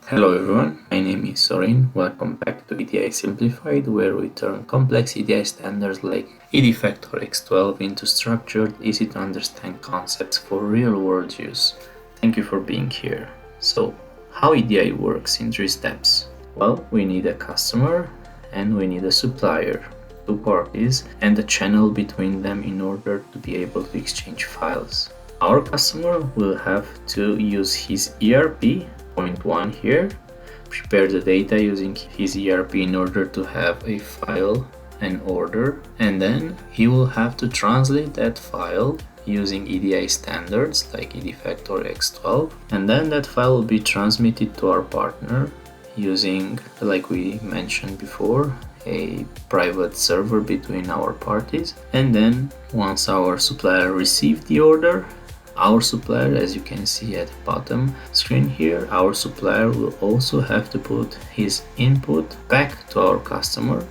Hello everyone, my name is Sorin. Welcome back to EDI Simplified, where we turn complex EDI standards like EDI Factor X12 into structured, easy to understand concepts for real world use. Thank you for being here. So, how EDI works in 3 steps? Well, we need a customer and we need a supplier, 2 parties, and a channel between them in order to be able to exchange files. Our customer will have to use his ERP, point 1 here, prepare the data using his ERP in order to have a file and order, and then he will have to translate that file using EDI standards like EDI Factor X12, and then that file will be transmitted to our partner using, like we mentioned before, a private server between our parties. And then once our supplier received the order, our supplier, as you can see at the bottom screen here, our supplier will also have to put his input back to our customer,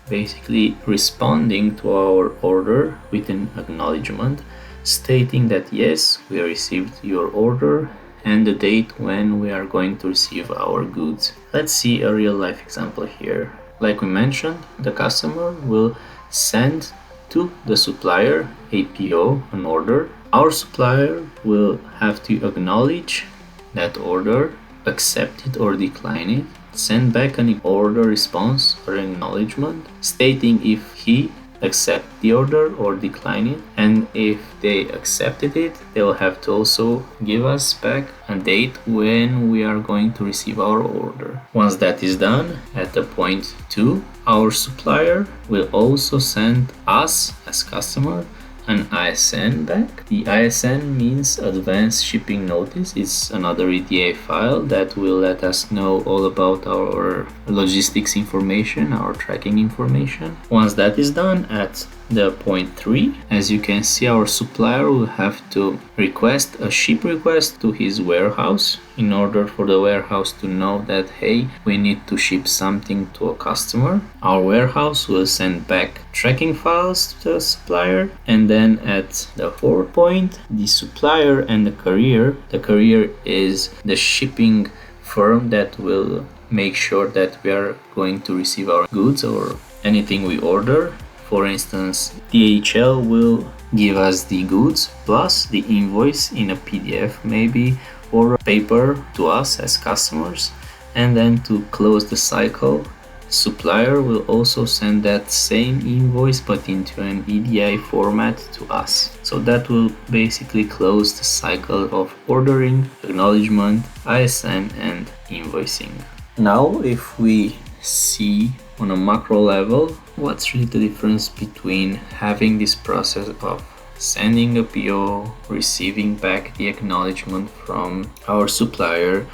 basically responding to our order with an acknowledgement stating that yes, we received your order and the date when we are going to receive our goods. Let's see a real life example here. Like we mentioned, the customer will send to the supplier a PO, an order. Our supplier will have to acknowledge that order, accept it or decline it, send back an order response or acknowledgement stating if he accept the order or decline it, and if they accepted it, they will have to also give us back a date when we are going to receive our order. Once that is done, at the point 2, our supplier will also send us as customer an ISN back. The ISN means Advanced Shipping Notice. It's another EDI file that will let us know all about our logistics information, our tracking information. Once that is done, at the point 3, as you can see, our supplier will have to request a ship request to his warehouse in order for the warehouse to know that, hey, we need to ship something to a customer. Our warehouse will send back tracking files to the supplier, and then at the 4th point, the supplier and the courier is the shipping firm that will make sure that we are going to receive our goods or anything we order. For instance, DHL will give us the goods plus the invoice in a PDF maybe, or paper to us as customers. And then to close the cycle, supplier will also send that same invoice but into an EDI format to us. So that will basically close the cycle of ordering, acknowledgement, ISN and invoicing. Now if we see on a macro level, what's really the difference between having this process of sending a PO, receiving back the acknowledgement from our supplier,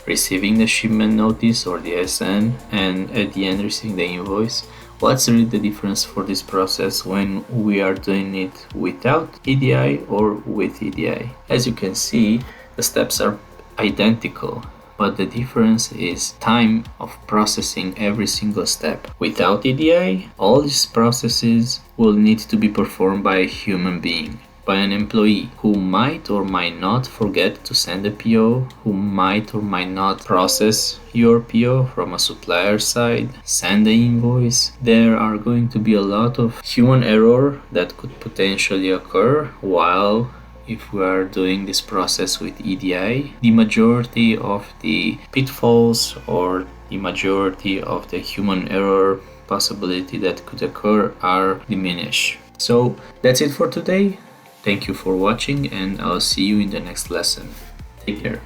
receiving the shipment notice or the SN, and at the end receiving the invoice? What's really the difference for this process when we are doing it without EDI or with EDI? As you can see, the steps are identical, but the difference is time of processing every single step. Without EDI, all these processes will need to be performed by a human being, by an employee who might or might not forget to send a PO, who might or might not process your PO from a supplier side, send the invoice. There are going to be a lot of human error that could potentially occur, while if we are doing this process with EDI, the majority of the pitfalls or the majority of the human error possibility that could occur are diminished. So that's it for today. Thank you for watching and I'll see you in the next lesson. Take care.